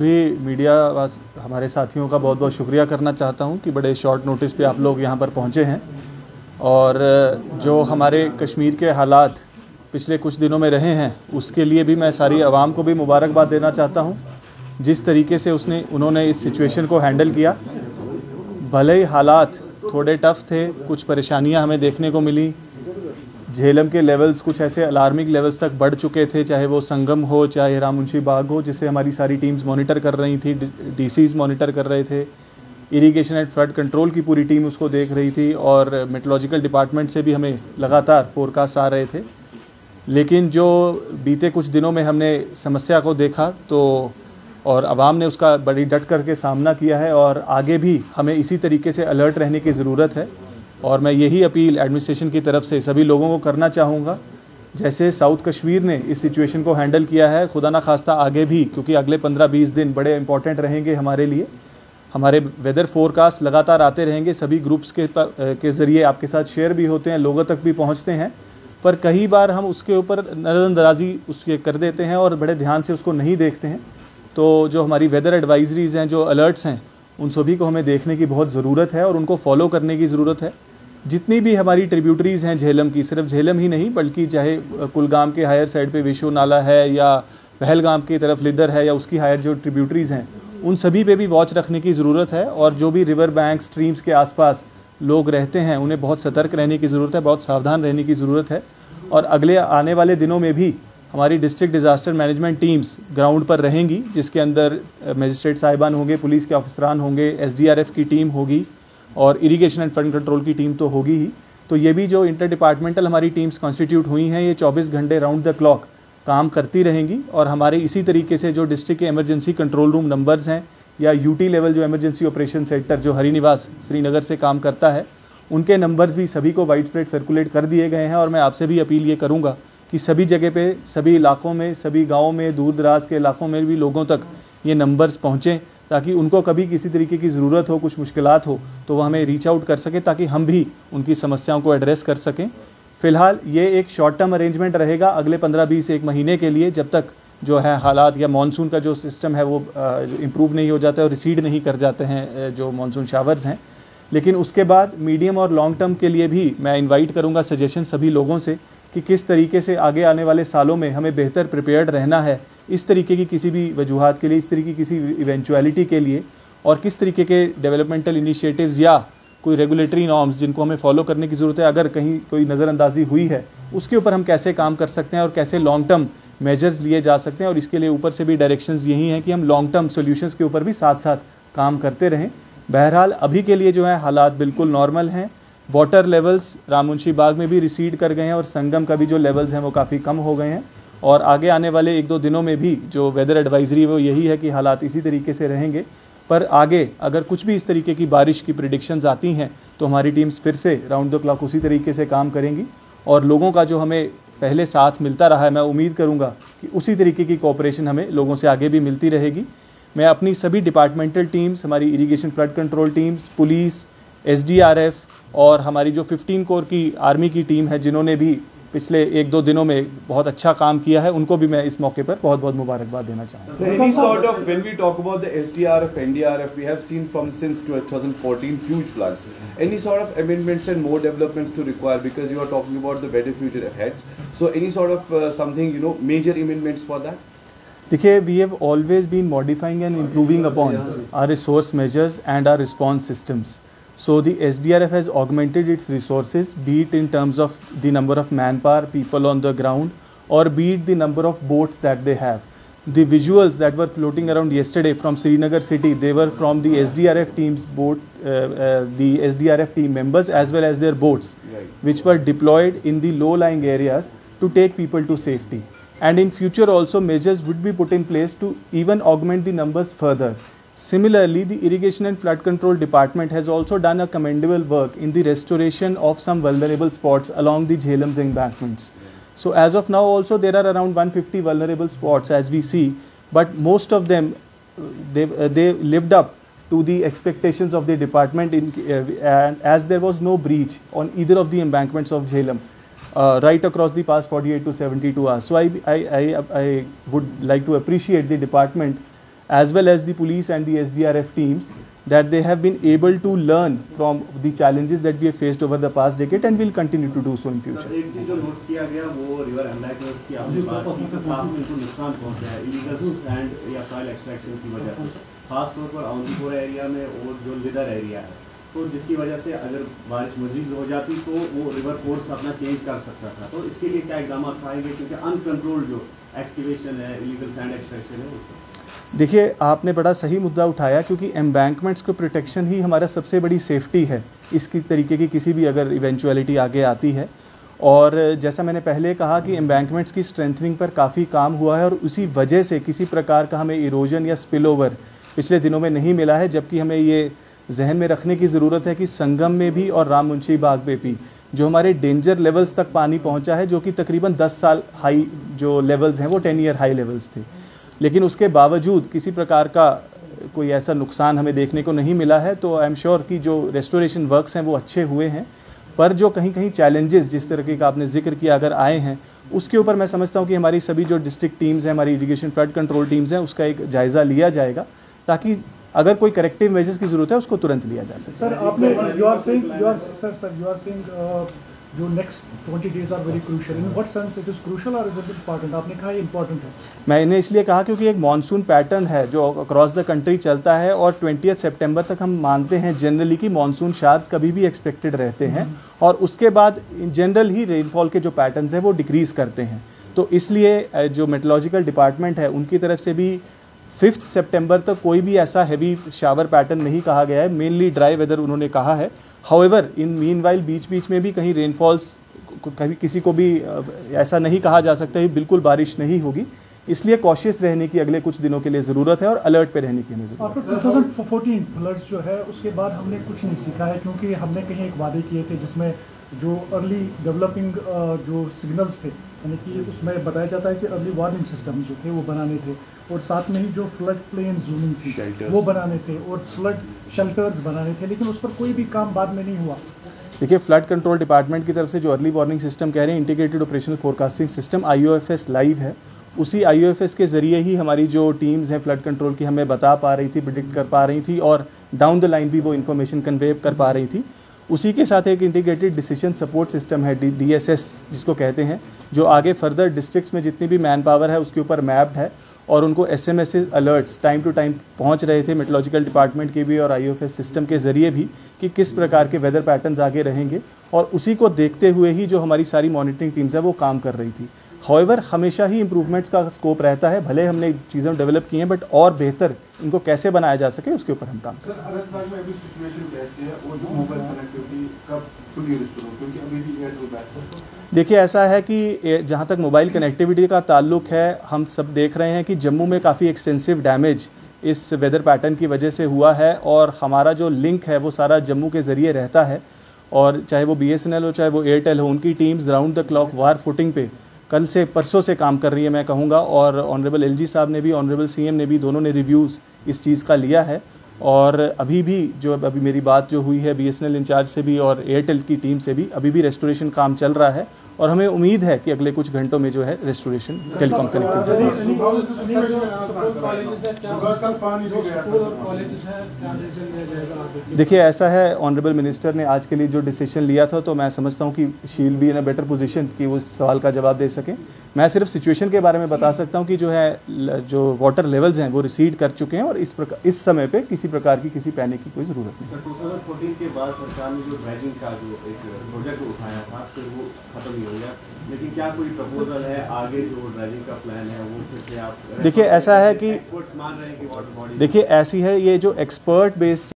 भी मीडिया हमारे साथियों का बहुत बहुत शुक्रिया करना चाहता हूं कि बड़े शॉर्ट नोटिस पे आप लोग यहां पर पहुंचे हैं। और जो हमारे कश्मीर के हालात पिछले कुछ दिनों में रहे हैं उसके लिए भी मैं सारी आवाम को भी मुबारकबाद देना चाहता हूं। जिस तरीके से उन्होंने इस सिचुएशन को हैंडल किया, भले ही हालात थोड़े टफ थे, कुछ परेशानियां हमें देखने को मिली, झेलम के लेवल्स कुछ ऐसे अलार्मिंग लेवल्स तक बढ़ चुके थे, चाहे वो संगम हो चाहे राममुंशी बाग हो, जिसे हमारी सारी टीम्स मॉनिटर कर रही थी, डीसीज मॉनिटर कर रहे थे, इरिगेशन एंड फ्लड कंट्रोल की पूरी टीम उसको देख रही थी और मेट्रोलॉजिकल डिपार्टमेंट से भी हमें लगातार फोरकास्ट आ रहे थे। लेकिन जो बीते कुछ दिनों में हमने समस्या को देखा तो और आवाम ने उसका बड़ी डट करके सामना किया है और आगे भी हमें इसी तरीके से अलर्ट रहने की ज़रूरत है। और मैं यही अपील एडमिनिस्ट्रेशन की तरफ से सभी लोगों को करना चाहूँगा, जैसे साउथ कश्मीर ने इस सिचुएशन को हैंडल किया है, खुदा ना खास्ता आगे भी, क्योंकि अगले 15-20 दिन बड़े इंपॉर्टेंट रहेंगे हमारे लिए। हमारे वेदर फोरकास्ट लगातार आते रहेंगे, सभी ग्रुप्स के ज़रिए आपके साथ शेयर भी होते हैं, लोगों तक भी पहुँचते हैं, पर कई बार हम उसके ऊपर नज़रअंदाजी उसके कर देते हैं और बड़े ध्यान से उसको नहीं देखते हैं। तो जो हमारी वेदर एडवाइजरीज़ हैं, जो अलर्ट्स हैं, उन सभी को हमें देखने की बहुत ज़रूरत है और उनको फॉलो करने की ज़रूरत है। जितनी भी हमारी ट्रिब्यूटरीज़ हैं झेलम की, सिर्फ झेलम ही नहीं बल्कि चाहे कुलगाम के हायर साइड पे विशु नाला है या पहलगाम की तरफ लिदर है या उसकी हायर जो ट्रिब्यूटरीज़ हैं, उन सभी पे भी वॉच रखने की ज़रूरत है। और जो भी रिवर बैंक स्ट्रीम्स के आसपास लोग रहते हैं उन्हें बहुत सतर्क रहने की ज़रूरत है, बहुत सावधान रहने की ज़रूरत है। और अगले आने वाले दिनों में भी हमारी district disaster management teams ground पर रहेंगी, जिसके अंदर मजिस्ट्रेट साहिबान होंगे, पुलिस के ऑफिसरान होंगे, SDRF की टीम होगी और इरिगेशन एंड फ्लड कंट्रोल की टीम तो होगी ही। तो ये भी जो इंटर डिपार्टमेंटल हमारी टीम्स कॉन्स्टिट्यूट हुई हैं, ये 24 घंटे राउंड द क्लॉक काम करती रहेंगी। और हमारे इसी तरीके से जो डिस्ट्रिक्ट के इमरजेंसी कंट्रोल रूम नंबर्स हैं या UT लेवल जो इमरजेंसी ऑपरेशन सेंटर जो हरिनिवास श्रीनगर से काम करता है, उनके नंबर्स भी सभी को वाइड स्प्रेड सर्कुलेट कर दिए गए हैं। और मैं आपसे भी अपील ये करूँगा कि सभी जगह पे, सभी इलाकों में, सभी गाँव में, दूर दराज के इलाकों में भी लोगों तक ये नंबर्स पहुँचें, ताकि उनको कभी किसी तरीके की ज़रूरत हो, कुछ मुश्किलात हो तो वो हमें रीच आउट कर सके, ताकि हम भी उनकी समस्याओं को एड्रेस कर सकें। फ़िलहाल ये एक शॉर्ट टर्म अरेंजमेंट रहेगा अगले 15-20 एक महीने के लिए, जब तक जो है हालात या मानसून का जो सिस्टम है वो इम्प्रूव नहीं हो जाता है और रिसीड नहीं कर जाते हैं जो मानसून शावर्स हैं। लेकिन उसके बाद मीडियम और लॉन्ग टर्म के लिए भी मैं इन्वाइट करूँगा सजेशन सभी लोगों से कि किस तरीके से आगे आने वाले सालों में हमें बेहतर प्रिपेयर्ड रहना है इस तरीके की किसी भी वजूहात के लिए, इस तरीके की किसी इवेंचुअलिटी के लिए, और किस तरीके के डेवलपमेंटल इनिशिएटिव्स या कोई रेगुलेटरी नॉर्म्स जिनको हमें फॉलो करने की ज़रूरत है, अगर कहीं कोई नज़रअंदाजी हुई है, उसके ऊपर हम कैसे काम कर सकते हैं और कैसे लॉन्ग टर्म मेजर्स लिए जा सकते हैं। और इसके लिए ऊपर से भी डायरेक्शंस यही हैं कि हम लॉन्ग टर्म सोल्यूशंस के ऊपर भी साथ साथ काम करते रहें। बहरहाल अभी के लिए जो है हालात बिल्कुल नॉर्मल हैं। वाटर लेवल्स राममुंशी बाग में भी रिसीड कर गए हैं और संगम का भी जो लेवल्स हैं वो काफ़ी कम हो गए हैं। और आगे आने वाले 1-2 दिनों में भी जो वेदर एडवाइजरी है वो यही है कि हालात इसी तरीके से रहेंगे। पर आगे अगर कुछ भी इस तरीके की बारिश की प्रेडिक्शंस आती हैं तो हमारी टीम्स फिर से राउंड द क्लॉक उसी तरीके से काम करेंगी। और लोगों का जो हमें पहले साथ मिलता रहा है, मैं उम्मीद करूँगा कि उसी तरीके की कोऑपरेशन हमें लोगों से आगे भी मिलती रहेगी। मैं अपनी सभी डिपार्टमेंटल टीम्स, हमारी irrigation flood control teams, police, SDRF और हमारी जो 15 कोर की आर्मी की टीम है, जिन्होंने भी पिछले 1-2 दिनों में बहुत अच्छा काम किया है, उनको भी मैं इस मौके पर बहुत बहुत मुबारकबाद देना चाहूँगा। So any sort of, when we talk about the SDRF, NDRF, we have seen from since 2014 huge floods. Any sort of amendments and more developments to require, because you are talking about the better future ahead. So any sort of something, major amendments for that? देखिए, we have always been modifying and improving upon our resource measures and our response systems. So the SDRF has augmented its resources, be it in terms of the number of manpower, people on the ground, or be it the number of boats that they have. The visuals that were floating around yesterday from Srinagar city, they were from the SDRF team's boat, the SDRF team members as well as their boats, which were deployed in the low-lying areas to take people to safety. And in future also measures would be put in place to even augment the numbers further. Similarly, the Irrigation and Flood Control Department has also done a commendable work in the restoration of some vulnerable spots along the Jhelam's embankments. So as of now also there are around 150 vulnerable spots as we see, but most of them they lived up to the expectations of the department as there was no breach on either of the embankments of Jhelum right across the past 48 to 72 hours. So I would like to appreciate the department as well as the police and the SDRF teams, that they have been able to learn from the challenges that we have faced over the past decade and will continue to do so in future. एक चीज जो note किया गया वो river embankment की आपने बात की तो काफी इनको नुकसान पहुंचा है इलीगल सैंड या सॉइल एक्सट्रैक्शन की वजह से, खासतौर पर औंधीपुर एरिया में और जो लिदर एरिया है, तो जिसकी वजह से अगर बारिश मजीद हो जाती तो वो रिवर कोर्स अपना चेंज कर सकता था। तो इसके लिए क्या इकदाम उठाएंगे, क्योंकि अनकंट्रोल्ड जो एक्सकेवेशन है, इलीगल सैंड एक्सट्रैक्शन है उसको। देखिए, आपने बड़ा सही मुद्दा उठाया, क्योंकि एम्बैंकमेंट्स को प्रोटेक्शन ही हमारा सबसे बड़ी सेफ्टी है इसकी तरीके की किसी भी अगर इवेंचुअलिटी आगे आती है। और जैसा मैंने पहले कहा कि एम्बैंकमेंट्स की स्ट्रेंथनिंग पर काफ़ी काम हुआ है और उसी वजह से किसी प्रकार का हमें इरोजन या स्पिल ओवर पिछले दिनों में नहीं मिला है। जबकि हमें ये जहन में रखने की ज़रूरत है कि संगम में भी और राम मुंशी बाग में भी जो हमारे डेंजर लेवल्स तक पानी पहुंचा है, जो कि तकरीबन 10 साल हाई जो लेवल्स हैं वो 10 ईयर हाई लेवल्स थे, लेकिन उसके बावजूद किसी प्रकार का कोई ऐसा नुकसान हमें देखने को नहीं मिला है। तो आई एम श्योर कि जो रेस्टोरेशन वर्क्स हैं वो अच्छे हुए हैं, पर जो कहीं कहीं चैलेंजेस जिस तरीके का आपने जिक्र किया अगर आए हैं, उसके ऊपर मैं समझता हूं कि हमारी सभी जो डिस्ट्रिक्ट टीम्स हैं, हमारी इरिगेशन फ्लड कंट्रोल टीम्स हैं, उसका एक जायज़ा लिया जाएगा ताकि अगर कोई करेक्टिव मेजर्स की जरूरत है उसको तुरंत लिया जा सके। सर आपने यू आर सेइंग जो next 20 days are very crucial, in what sense it is crucial और इज इट इंपॉर्टेंट? आपने कहा ये इंपॉर्टेंट है। मैंने इसलिए कहा क्योंकि एक मानसून पैटर्न है जो अक्रॉस द कंट्री चलता है और 20 सितंबर तक हम मानते हैं जनरली कि मानसून शार्स कभी भी एक्सपेक्टेड रहते हैं और उसके बाद जनरल ही रेनफॉल के जो पैटर्न्स हैं वो डिक्रीज़ करते हैं। तो इसलिए जो मेट्रोलॉजिकल डिपार्टमेंट है उनकी तरफ से भी 5 सितंबर तक कोई भी ऐसा हैवी शावर पैटर्न नहीं कहा गया है, मेनली ड्राई वेदर उन्होंने कहा है। हाउएवर इन मीनवाइल बीच बीच में भी कहीं रेनफॉल्स कभी किसी को भी ऐसा नहीं कहा जा सकता है बिल्कुल बारिश नहीं होगी, इसलिए कॉशियस रहने की अगले कुछ दिनों के लिए ज़रूरत है और अलर्ट पे रहने की हमें ज़रूरत है। 2014 फ्लड्स जो है उसके बाद हमने कुछ नहीं सीखा है, क्योंकि हमने कहीं एक वादे किए थे जिसमें जो अर्ली डेवलपिंग जो सिग्नल्स थे, यानी कि उसमें बताया जाता है कि अर्ली वार्निंग सिस्टम जो थे वो बनाने थे और साथ में ही जो फ्लड प्लेन जूमिंग थी वो बनाने थे और फ्लड शेल्टर्स बनाने थे, लेकिन उस पर कोई भी काम बाद में नहीं हुआ। देखिए, फ्लड कंट्रोल डिपार्टमेंट की तरफ से जो अर्ली वार्निंग सिस्टम कह रहे हैं, integrated operational forecasting system IOFS live है। उसी IOFS के ज़रिए ही हमारी जो टीम्स हैं फ्लड कंट्रोल की हमें बता पा रही थी, प्रिडिक्ट कर पा रही थी और डाउन द लाइन भी वो इन्फॉर्मेशन कन्वे कर पा रही थी। उसी के साथ एक इंटीग्रेटेड डिसीजन सपोर्ट सिस्टम है DSS जिसको कहते हैं, जो आगे फर्दर डिस्ट्रिक्ट्स में जितनी भी मैन पावर है उसके ऊपर मैप्ड है और उनको SMS alerts time to time पहुंच रहे थे मेट्रोलॉजिकल डिपार्टमेंट के भी और IOFS सिस्टम के ज़रिए भी कि किस प्रकार के वेदर पैटर्न्स आगे रहेंगे, और उसी को देखते हुए ही जो हमारी सारी मॉनिटरिंग टीम्स है वो काम कर रही थी। हाउएवर हमेशा ही इम्प्रूवमेंट्स का स्कोप रहता है, भले हमने चीज़ें डेवलप की हैं बट और बेहतर इनको कैसे बनाया जा सके उसके ऊपर हम काम करें। देखिए, ऐसा है कि जहाँ तक मोबाइल कनेक्टिविटी का ताल्लुक है, हम सब देख रहे हैं कि जम्मू में काफ़ी एक्सटेंसिव डैमेज इस वेदर पैटर्न की वजह से हुआ है और हमारा जो लिंक है वो सारा जम्मू के ज़रिए रहता है, और चाहे वो BSNL हो चाहे वो एयरटेल हो, उनकी teams round the clock war footing पे कल से परसों से काम कर रही है मैं कहूँगा। और ऑनरेबल LG साहब ने भी, ऑनरेबल CM ने भी, दोनों ने रिव्यूज़ इस चीज़ का लिया है। और अभी भी जो अभी मेरी बात जो हुई है BSNL इंचार्ज से भी और एयरटेल की टीम से भी, अभी भी रेस्टोरेशन काम चल रहा है और हमें उम्मीद है कि अगले कुछ घंटों में जो है रेस्टोरेशन टेलीकॉम कनेक्टिविटी। देखिए, ऐसा है, ऑनरेबल मिनिस्टर ने आज के लिए जो डिसीजन लिया था तो मैं समझता हूँ कि she will be in a better position कि वो इस सवाल का जवाब दे सकें। मैं सिर्फ सिचुएशन के बारे में बता सकता हूँ कि जो है जो वाटर लेवल्स हैं वो रिसीड कर चुके हैं और इस समय पे किसी प्रकार की किसी पैनिक की कोई ज़रूरत नहीं। 2014 के बाद सरकार ने जो ड्राइविंग का जो एक प्रोजेक्ट उठाया था फिर वो खत्म ही हो गया, लेकिन क्या कोई प्रपोजल है आगे जो ड्राइविंग का प्लान है वो फिर से आप? देखिए, ऐसा है कि एक्सपर्ट्स मान रहे हैं कि वाटर बॉडी, देखिए ऐसी है, ये जो एक्सपर्ट बेस्ड